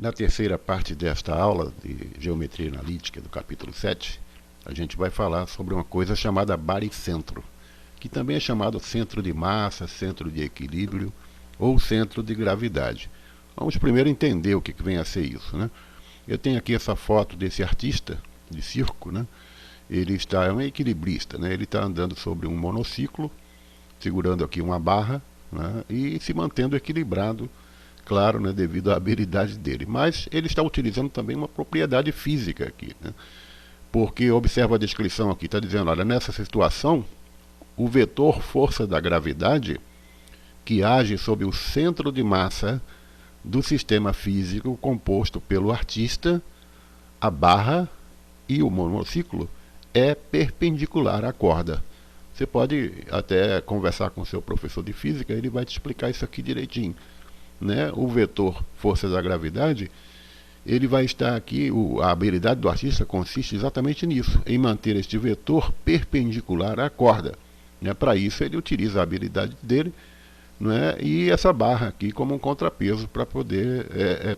Na terceira parte desta aula de Geometria Analítica do capítulo 7, a gente vai falar sobre uma coisa chamada baricentro, que também é chamado centro de massa, centro de equilíbrio ou centro de gravidade. Vamos primeiro entender o que vem a ser isso, né? Eu tenho aqui essa foto desse artista de circo, né? Ele é um equilibrista, né? Ele está andando sobre um monociclo, segurando aqui uma barra, né? E se mantendo equilibrado, claro, né, devido à habilidade dele. Mas ele está utilizando também uma propriedade física aqui, né? Porque observa a descrição aqui, está dizendo, olha, nessa situação, o vetor força da gravidade, que age sobre o centro de massa do sistema físico composto pelo artista, a barra e o monociclo, é perpendicular à corda. Você pode até conversar com o seu professor de física, ele vai te explicar isso aqui direitinho, né? O vetor força da gravidade, ele vai estar aqui, a habilidade do artista consiste exatamente nisso, em manter este vetor perpendicular à corda, né? Para isso ele utiliza a habilidade dele, né? E essa barra aqui como um contrapeso para poder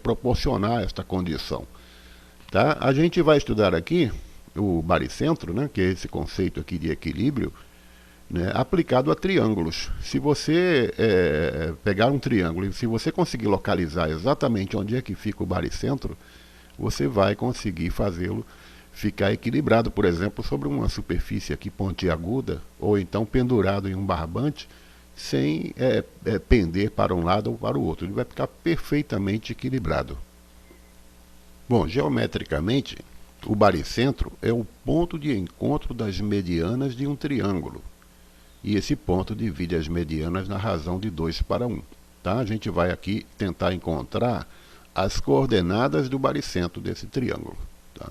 proporcionar esta condição. Tá? A gente vai estudar aqui o baricentro, né? Que é esse conceito aqui de equilíbrio, né, aplicado a triângulos. Se você pegar um triângulo e se você conseguir localizar exatamente onde é que fica o baricentro, você vai conseguir fazê-lo ficar equilibrado, por exemplo, sobre uma superfície aqui pontiaguda, ou então pendurado em um barbante, sem pender para um lado ou para o outro. Ele vai ficar perfeitamente equilibrado. Bom, geometricamente, o baricentro é o ponto de encontro das medianas de um triângulo. E esse ponto divide as medianas na razão de 2:1. Tá? A gente vai aqui tentar encontrar as coordenadas do baricentro desse triângulo. Tá?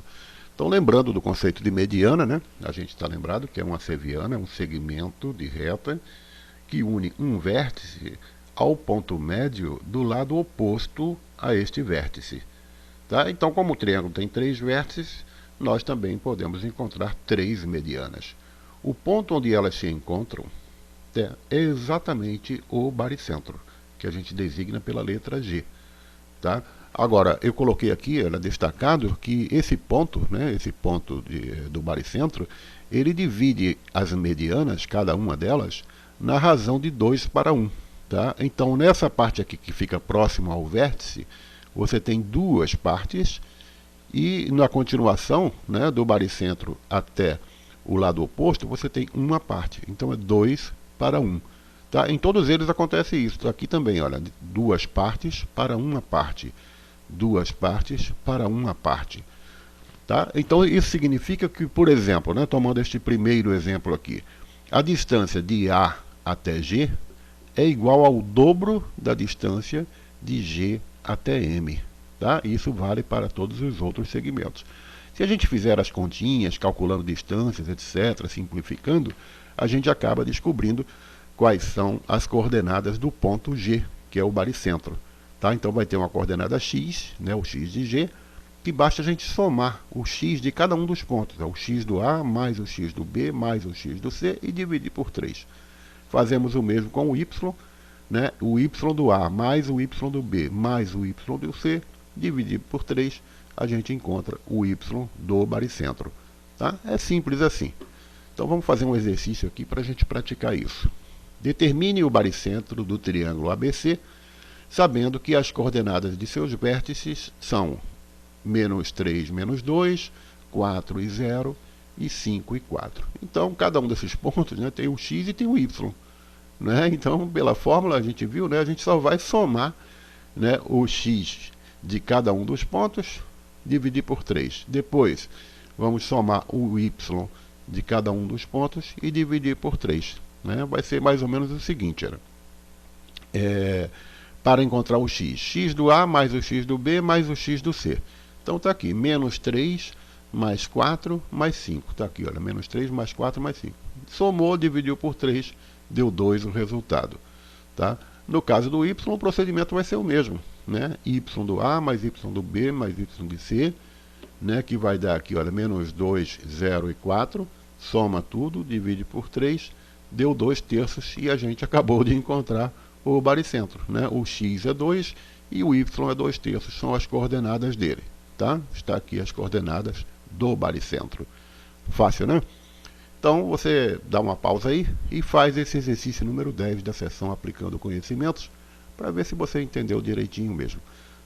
Então, lembrando do conceito de mediana, né? A gente está lembrado que é uma seviana, é um segmento de reta que une um vértice ao ponto médio do lado oposto a este vértice. Tá? Então, como o triângulo tem 3 vértices, nós também podemos encontrar 3 medianas. O ponto onde elas se encontram é exatamente o baricentro, que a gente designa pela letra G. Tá? Agora, eu coloquei aqui, era destacado, que esse ponto, né, esse ponto do baricentro, ele divide as medianas, cada uma delas, na razão de 2:1. Tá? Então, nessa parte aqui que fica próximo ao vértice, você tem 2 partes, e na continuação, né, do baricentro até o lado oposto, você tem uma parte. Então é 2:1. Tá? Em todos eles acontece isso. Aqui também, olha, 2 partes para uma parte. 2 partes para uma parte. Tá? Então isso significa que, por exemplo, né, tomando este primeiro exemplo aqui, a distância de A até G é igual ao dobro da distância de G até M. Tá? Isso vale para todos os outros segmentos. Se a gente fizer as continhas, calculando distâncias, etc., simplificando, a gente acaba descobrindo quais são as coordenadas do ponto G, que é o baricentro. Tá? Então vai ter uma coordenada x, né, o x de G, que basta a gente somar o x de cada um dos pontos. O x do A mais o x do B mais o x do C e dividir por 3. Fazemos o mesmo com o y, né, o y do A mais o y do B mais o y do C, dividido por 3, a gente encontra o y do baricentro. Tá? É simples assim. Então vamos fazer um exercício aqui para a gente praticar isso. Determine o baricentro do triângulo ABC, sabendo que as coordenadas de seus vértices são -3, -2, 4 e 0 e 5 e 4. Então cada um desses pontos, né, tem o x e tem o y. Né? Então pela fórmula a gente viu, né, a gente só vai somar, né, o x de cada um dos pontos, dividir por 3. Depois, vamos somar o y de cada um dos pontos e dividir por 3. Né? Vai ser mais ou menos o seguinte. Para encontrar o x. X do A mais o x do B mais o x do C. Então está aqui, -3 mais 4 mais 5. Está aqui, olha, -3 mais 4 mais 5. Somou, dividiu por 3, deu 2 o resultado. Tá? No caso do y, o procedimento vai ser o mesmo. Né? Y do A mais Y do B mais Y de C, né? Que vai dar aqui, olha, -2, 0 e 4, soma tudo, divide por 3, deu 2/3 e a gente acabou de encontrar o baricentro, né? O x é 2 e o y é 2/3, são as coordenadas dele, tá? Está aqui as coordenadas do baricentro. Fácil, né? Então você dá uma pausa aí e faz esse exercício número 10 da sessão aplicando conhecimentos para ver se você entendeu direitinho mesmo,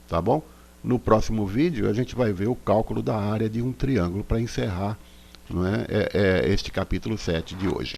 tá bom? No próximo vídeo a gente vai ver o cálculo da área de um triângulo para encerrar, não é, este capítulo 7 de hoje.